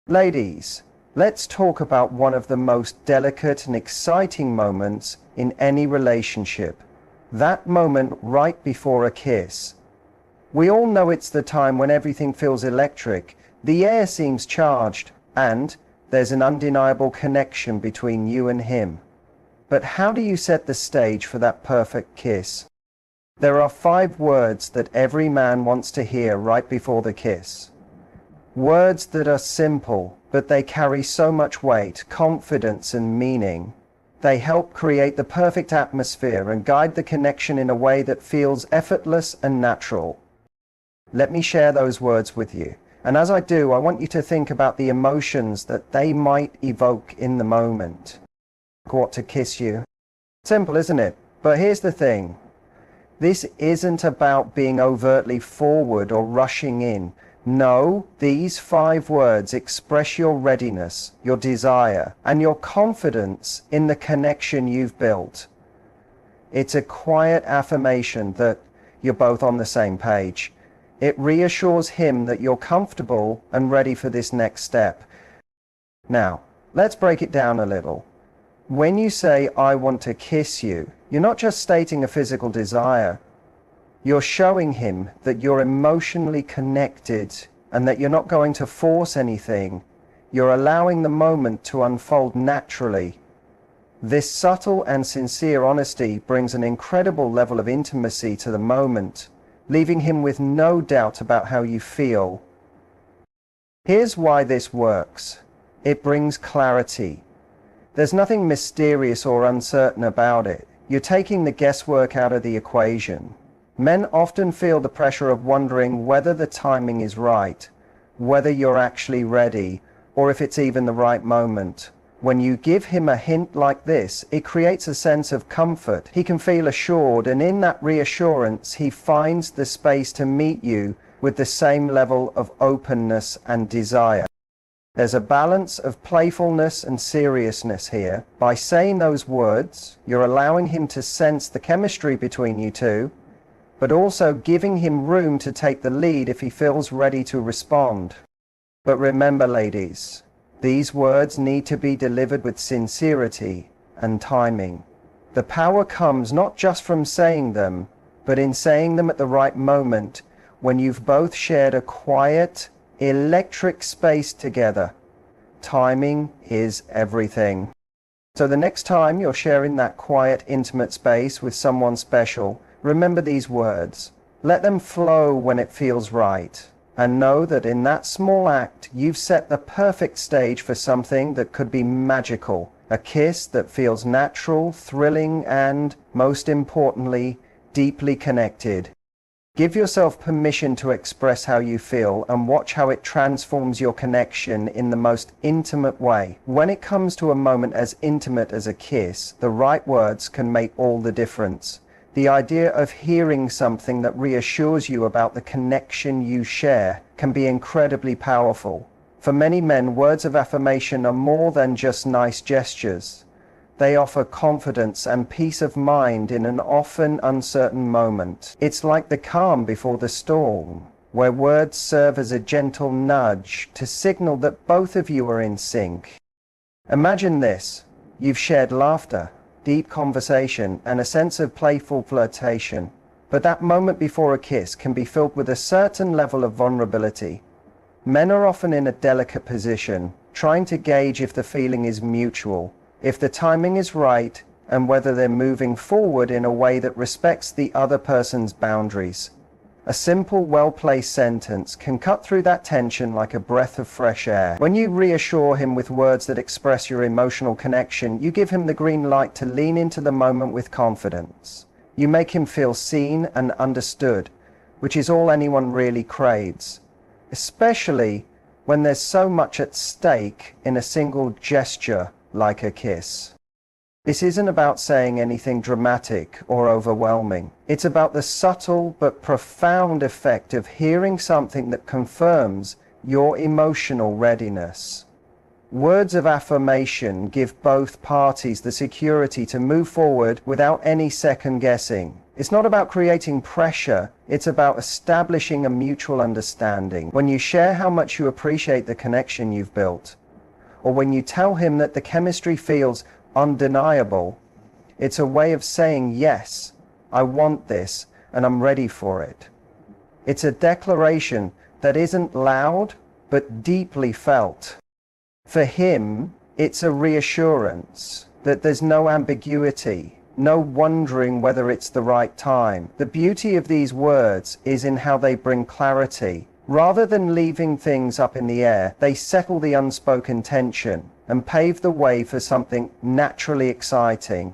Ladies, let's talk about one of the most delicate and exciting moments in any relationship. That moment right before a kiss. We all know it's the time when everything feels electric, the air seems charged, and there's an undeniable connection between you and him. But how do you set the stage for that perfect kiss? There are 5 words that every man wants to hear right before the kiss. Words that are simple, but they carry so much weight, confidence, and meaning. They help create the perfect atmosphere and guide the connection in a way that feels effortless and natural. Let me share those words with you. And as I do, I want you to think about the emotions that they might evoke in the moment. What to kiss you? Simple, isn't it? But here's the thing. This isn't about being overtly forward or rushing in. No, these 5 words express your readiness, your desire, and your confidence in the connection you've built. It's a quiet affirmation that you're both on the same page. It reassures him that you're comfortable and ready for this next step. Now, let's break it down a little. When you say, "I want to kiss you," you're not just stating a physical desire. You're showing him that you're emotionally connected and that you're not going to force anything. You're allowing the moment to unfold naturally. This subtle and sincere honesty brings an incredible level of intimacy to the moment, leaving him with no doubt about how you feel. Here's why this works. It brings clarity. There's nothing mysterious or uncertain about it. You're taking the guesswork out of the equation. Men often feel the pressure of wondering whether the timing is right, whether you're actually ready, or if it's even the right moment. When you give him a hint like this, it creates a sense of comfort. He can feel assured, and in that reassurance, he finds the space to meet you with the same level of openness and desire. There's a balance of playfulness and seriousness here. By saying those words, you're allowing him to sense the chemistry between you two, but also giving him room to take the lead if he feels ready to respond. But remember, ladies, these words need to be delivered with sincerity and timing. The power comes not just from saying them, but in saying them at the right moment, when you've both shared a quiet, electric space together. Timing is everything. So the next time you're sharing that quiet, intimate space with someone special, remember these words. Let them flow when it feels right. And know that in that small act, you've set the perfect stage for something that could be magical. A kiss that feels natural, thrilling, and, most importantly, deeply connected. Give yourself permission to express how you feel and watch how it transforms your connection in the most intimate way. When it comes to a moment as intimate as a kiss, the right words can make all the difference. The idea of hearing something that reassures you about the connection you share can be incredibly powerful. For many men, words of affirmation are more than just nice gestures. They offer confidence and peace of mind in an often uncertain moment. It's like the calm before the storm, where words serve as a gentle nudge to signal that both of you are in sync. Imagine this. You've shared laughter, deep conversation, and a sense of playful flirtation. But that moment before a kiss can be filled with a certain level of vulnerability. Men are often in a delicate position, trying to gauge if the feeling is mutual, if the timing is right, and whether they're moving forward in a way that respects the other person's boundaries. A simple, well-placed sentence can cut through that tension like a breath of fresh air. When you reassure him with words that express your emotional connection, you give him the green light to lean into the moment with confidence. You make him feel seen and understood, which is all anyone really craves, especially when there's so much at stake in a single gesture like a kiss. This isn't about saying anything dramatic or overwhelming. It's about the subtle but profound effect of hearing something that confirms your emotional readiness. Words of affirmation give both parties the security to move forward without any second guessing. It's not about creating pressure, it's about establishing a mutual understanding. When you share how much you appreciate the connection you've built, or when you tell him that the chemistry feels undeniable, it's a way of saying, yes, I want this and I'm ready for it. It's a declaration that isn't loud, but deeply felt. For him, it's a reassurance that there's no ambiguity, no wondering whether it's the right time. The beauty of these words is in how they bring clarity. Rather than leaving things up in the air, they settle the unspoken tension and pave the way for something naturally exciting.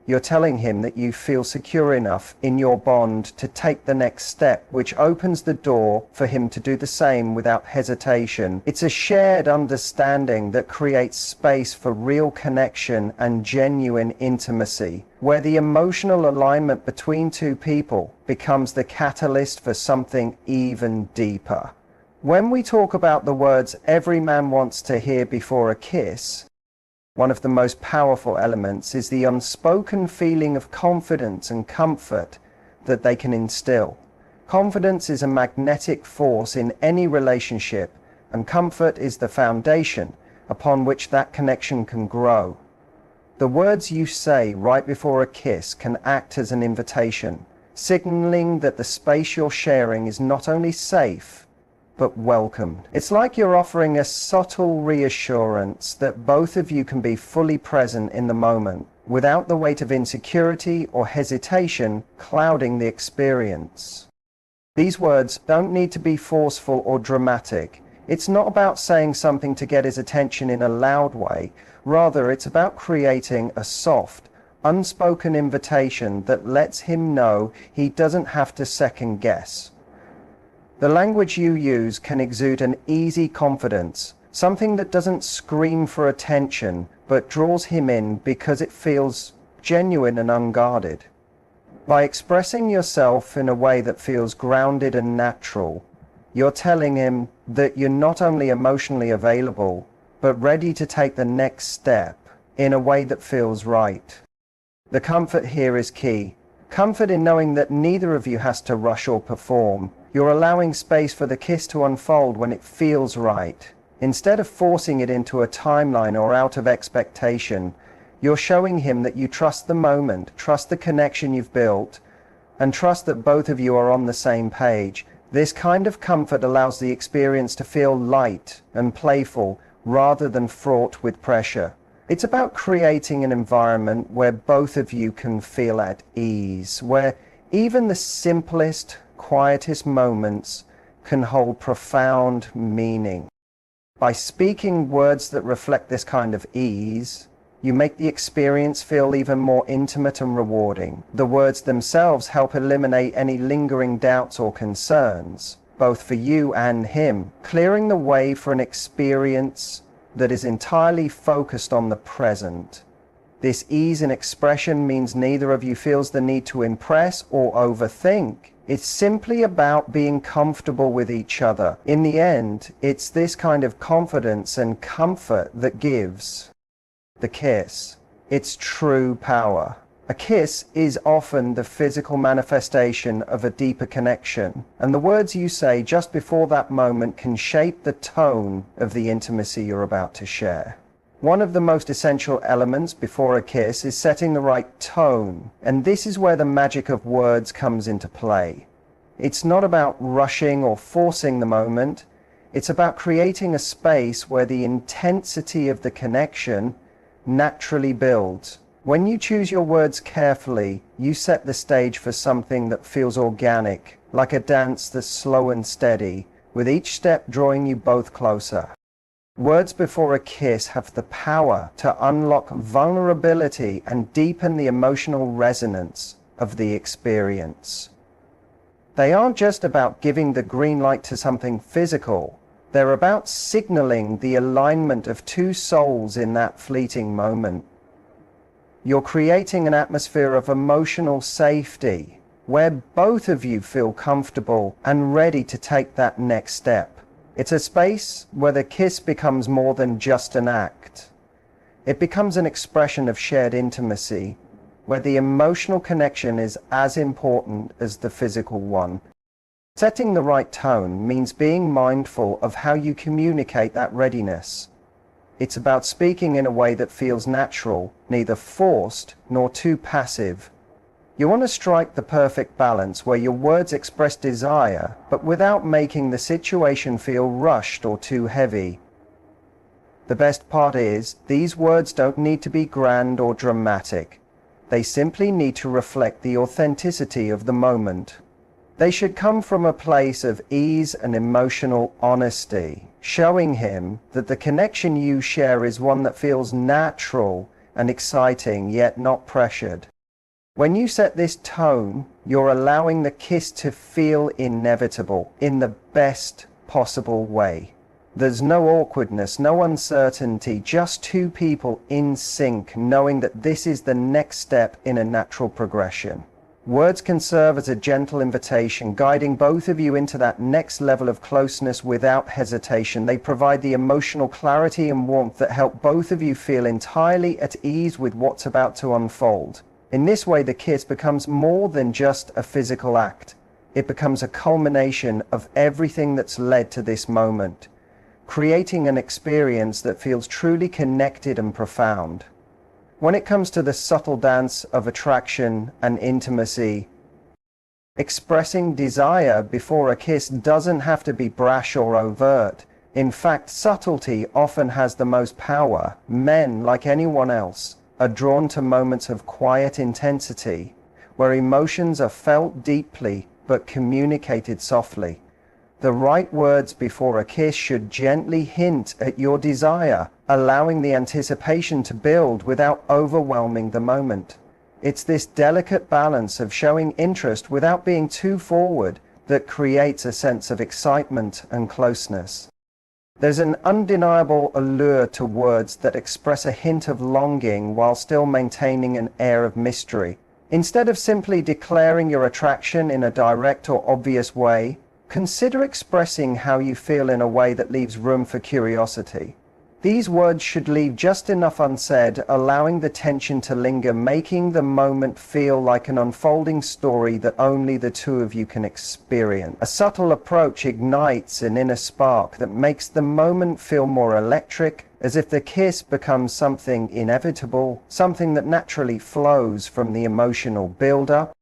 You're telling him that you feel secure enough in your bond to take the next step, which opens the door for him to do the same without hesitation. It's a shared understanding that creates space for real connection and genuine intimacy, where the emotional alignment between two people becomes the catalyst for something even deeper. When we talk about the words every man wants to hear before a kiss, one of the most powerful elements is the unspoken feeling of confidence and comfort that they can instill. Confidence is a magnetic force in any relationship, and comfort is the foundation upon which that connection can grow. The words you say right before a kiss can act as an invitation, signaling that the space you're sharing is not only safe, but welcomed. It's like you're offering a subtle reassurance that both of you can be fully present in the moment, without the weight of insecurity or hesitation clouding the experience. These words don't need to be forceful or dramatic. It's not about saying something to get his attention in a loud way. Rather, it's about creating a soft, unspoken invitation that lets him know he doesn't have to second guess. The language you use can exude an easy confidence, something that doesn't scream for attention, but draws him in because it feels genuine and unguarded. By expressing yourself in a way that feels grounded and natural, you're telling him that you're not only emotionally available, but ready to take the next step in a way that feels right. The comfort here is key. Comfort in knowing that neither of you has to rush or perform. You're allowing space for the kiss to unfold when it feels right. Instead of forcing it into a timeline or out of expectation, you're showing him that you trust the moment, trust the connection you've built, and trust that both of you are on the same page. This kind of comfort allows the experience to feel light and playful rather than fraught with pressure. It's about creating an environment where both of you can feel at ease, where even the simplest, quietest moments can hold profound meaning. By speaking words that reflect this kind of ease, you make the experience feel even more intimate and rewarding. The words themselves help eliminate any lingering doubts or concerns, both for you and him, clearing the way for an experience that is entirely focused on the present. This ease in expression means neither of you feels the need to impress or overthink. It's simply about being comfortable with each other. In the end, it's this kind of confidence and comfort that gives the kiss its true power. A kiss is often the physical manifestation of a deeper connection, and the words you say just before that moment can shape the tone of the intimacy you're about to share. One of the most essential elements before a kiss is setting the right tone, and this is where the magic of words comes into play. It's not about rushing or forcing the moment, it's about creating a space where the intensity of the connection naturally builds. When you choose your words carefully, you set the stage for something that feels organic, like a dance that's slow and steady, with each step drawing you both closer. Words before a kiss have the power to unlock vulnerability and deepen the emotional resonance of the experience. They aren't just about giving the green light to something physical. They're about signaling the alignment of two souls in that fleeting moment. You're creating an atmosphere of emotional safety, where both of you feel comfortable and ready to take that next step. It's a space where the kiss becomes more than just an act. It becomes an expression of shared intimacy, where the emotional connection is as important as the physical one. Setting the right tone means being mindful of how you communicate that readiness. It's about speaking in a way that feels natural, neither forced nor too passive. You want to strike the perfect balance where your words express desire, but without making the situation feel rushed or too heavy. The best part is, these words don't need to be grand or dramatic. They simply need to reflect the authenticity of the moment. They should come from a place of ease and emotional honesty, showing him that the connection you share is one that feels natural and exciting, yet not pressured. When you set this tone, you're allowing the kiss to feel inevitable in the best possible way. There's no awkwardness, no uncertainty, just two people in sync, knowing that this is the next step in a natural progression. Words can serve as a gentle invitation, guiding both of you into that next level of closeness without hesitation. They provide the emotional clarity and warmth that help both of you feel entirely at ease with what's about to unfold. In this way, the kiss becomes more than just a physical act. It becomes a culmination of everything that's led to this moment, creating an experience that feels truly connected and profound. When it comes to the subtle dance of attraction and intimacy, expressing desire before a kiss doesn't have to be brash or overt. In fact, subtlety often has the most power. Men, like anyone else, are drawn to moments of quiet intensity, where emotions are felt deeply but communicated softly. The right words before a kiss should gently hint at your desire, allowing the anticipation to build without overwhelming the moment. It's this delicate balance of showing interest without being too forward that creates a sense of excitement and closeness. There's an undeniable allure to words that express a hint of longing while still maintaining an air of mystery. Instead of simply declaring your attraction in a direct or obvious way, consider expressing how you feel in a way that leaves room for curiosity. These words should leave just enough unsaid, allowing the tension to linger, making the moment feel like an unfolding story that only the two of you can experience. A subtle approach ignites an inner spark that makes the moment feel more electric, as if the kiss becomes something inevitable, something that naturally flows from the emotional build-up.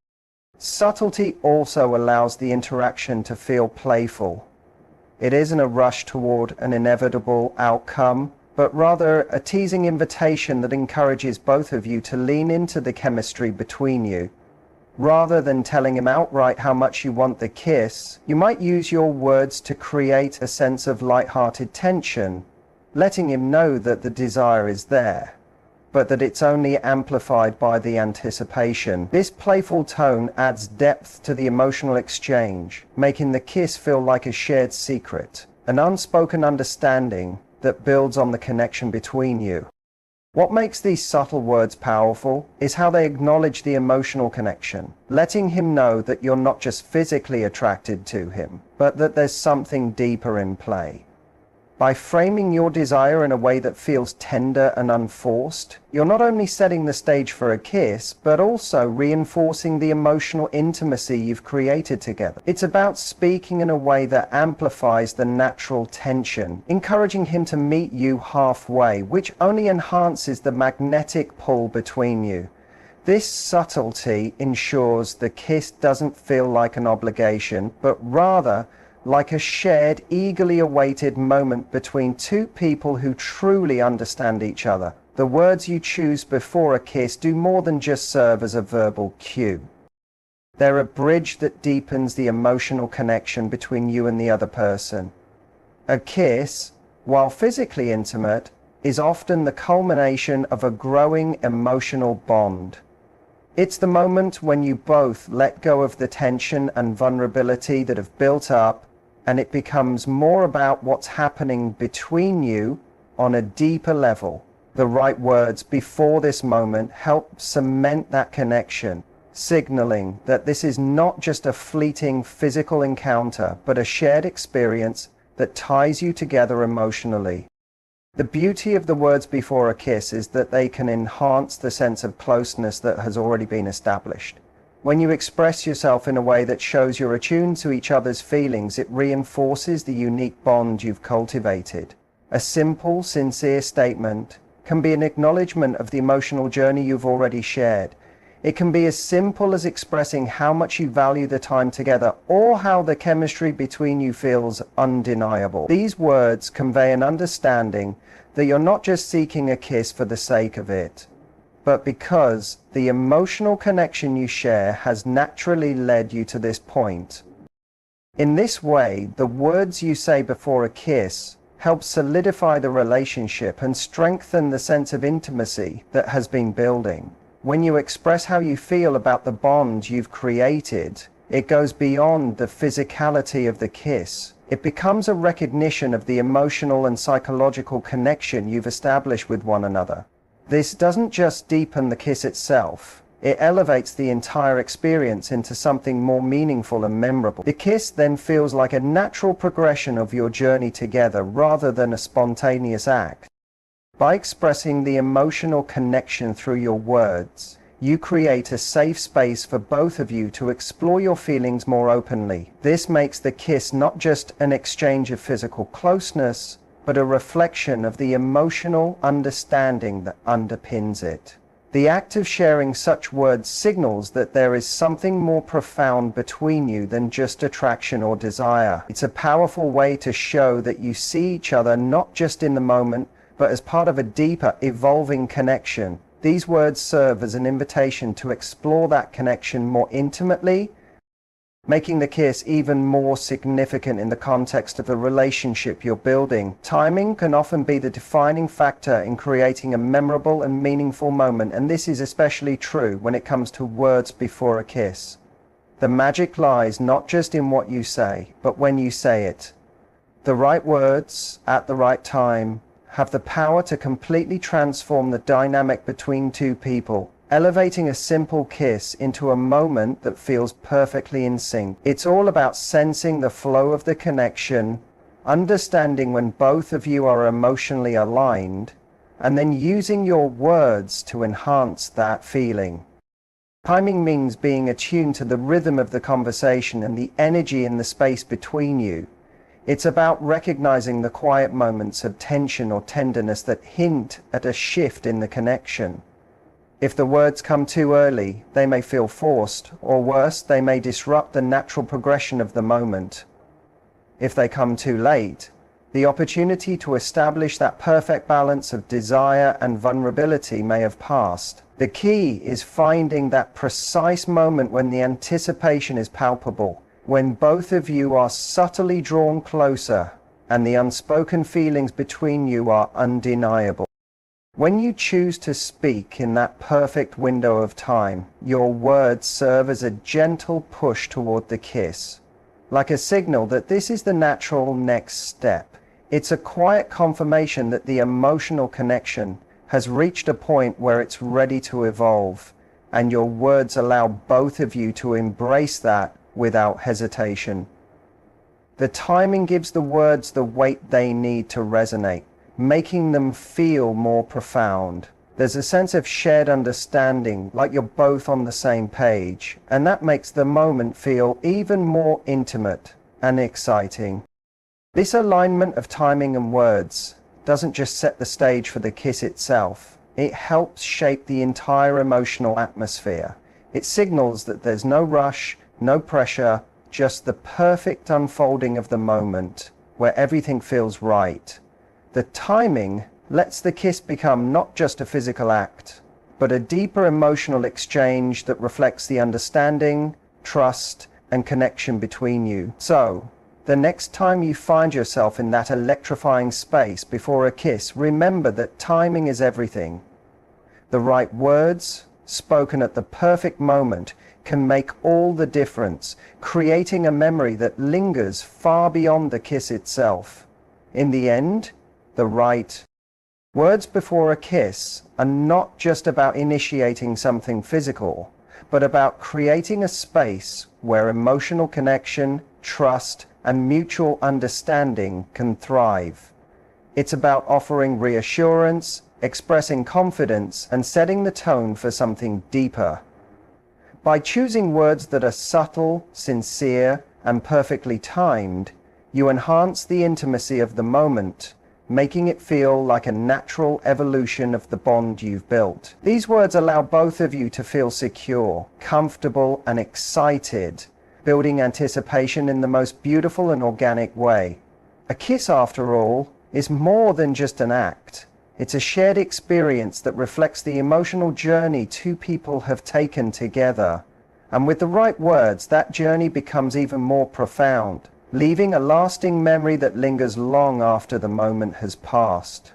Subtlety also allows the interaction to feel playful. It isn't a rush toward an inevitable outcome, but rather a teasing invitation that encourages both of you to lean into the chemistry between you. Rather than telling him outright how much you want the kiss, you might use your words to create a sense of light-hearted tension, letting him know that the desire is there, but that it's only amplified by the anticipation. This playful tone adds depth to the emotional exchange, making the kiss feel like a shared secret, an unspoken understanding that builds on the connection between you. What makes these subtle words powerful is how they acknowledge the emotional connection, letting him know that you're not just physically attracted to him, but that there's something deeper in play. By framing your desire in a way that feels tender and unforced, you're not only setting the stage for a kiss, but also reinforcing the emotional intimacy you've created together. It's about speaking in a way that amplifies the natural tension, encouraging him to meet you halfway, which only enhances the magnetic pull between you. This subtlety ensures the kiss doesn't feel like an obligation, but rather like a shared, eagerly awaited moment between two people who truly understand each other. The words you choose before a kiss do more than just serve as a verbal cue. They're a bridge that deepens the emotional connection between you and the other person. A kiss, while physically intimate, is often the culmination of a growing emotional bond. It's the moment when you both let go of the tension and vulnerability that have built up, and it becomes more about what's happening between you on a deeper level. The right words before this moment help cement that connection, signaling that this is not just a fleeting physical encounter, but a shared experience that ties you together emotionally. The beauty of the words before a kiss is that they can enhance the sense of closeness that has already been established. When you express yourself in a way that shows you're attuned to each other's feelings, it reinforces the unique bond you've cultivated. A simple, sincere statement can be an acknowledgement of the emotional journey you've already shared. It can be as simple as expressing how much you value the time together or how the chemistry between you feels undeniable. These words convey an understanding that you're not just seeking a kiss for the sake of it, but because the emotional connection you share has naturally led you to this point. In this way, the words you say before a kiss help solidify the relationship and strengthen the sense of intimacy that has been building. When you express how you feel about the bond you've created, it goes beyond the physicality of the kiss. It becomes a recognition of the emotional and psychological connection you've established with one another. This doesn't just deepen the kiss itself, it elevates the entire experience into something more meaningful and memorable. The kiss then feels like a natural progression of your journey together rather than a spontaneous act. By expressing the emotional connection through your words, you create a safe space for both of you to explore your feelings more openly. This makes the kiss not just an exchange of physical closeness, but a reflection of the emotional understanding that underpins it. The act of sharing such words signals that there is something more profound between you than just attraction or desire. It's a powerful way to show that you see each other not just in the moment, but as part of a deeper, evolving connection. These words serve as an invitation to explore that connection more intimately, making the kiss even more significant in the context of the relationship you're building. Timing can often be the defining factor in creating a memorable and meaningful moment, and this is especially true when it comes to words before a kiss. The magic lies not just in what you say, but when you say it. The right words, at the right time, have the power to completely transform the dynamic between two people, elevating a simple kiss into a moment that feels perfectly in sync. It's all about sensing the flow of the connection, understanding when both of you are emotionally aligned, and then using your words to enhance that feeling. Timing means being attuned to the rhythm of the conversation and the energy in the space between you. It's about recognizing the quiet moments of tension or tenderness that hint at a shift in the connection. If the words come too early, they may feel forced, or worse, they may disrupt the natural progression of the moment. If they come too late, the opportunity to establish that perfect balance of desire and vulnerability may have passed. The key is finding that precise moment when the anticipation is palpable, when both of you are subtly drawn closer and the unspoken feelings between you are undeniable. When you choose to speak in that perfect window of time, your words serve as a gentle push toward the kiss, like a signal that this is the natural next step. It's a quiet confirmation that the emotional connection has reached a point where it's ready to evolve, and your words allow both of you to embrace that without hesitation. The timing gives the words the weight they need to resonate, making them feel more profound. There's a sense of shared understanding, like you're both on the same page, and that makes the moment feel even more intimate and exciting. This alignment of timing and words doesn't just set the stage for the kiss itself, it helps shape the entire emotional atmosphere. It signals that there's no rush, no pressure, just the perfect unfolding of the moment where everything feels right. The timing lets the kiss become not just a physical act, but a deeper emotional exchange that reflects the understanding, trust, and connection between you. So, the next time you find yourself in that electrifying space before a kiss, remember that timing is everything. The right words, spoken at the perfect moment, can make all the difference, creating a memory that lingers far beyond the kiss itself. In the end, the right words before a kiss are not just about initiating something physical, but about creating a space where emotional connection, trust, and mutual understanding can thrive. It's about offering reassurance, expressing confidence, and setting the tone for something deeper. By choosing words that are subtle, sincere, and perfectly timed, you enhance the intimacy of the moment, making it feel like a natural evolution of the bond you've built. These words allow both of you to feel secure, comfortable, and excited, building anticipation in the most beautiful and organic way. A kiss, after all, is more than just an act. It's a shared experience that reflects the emotional journey two people have taken together. And with the right words, that journey becomes even more profound, leaving a lasting memory that lingers long after the moment has passed.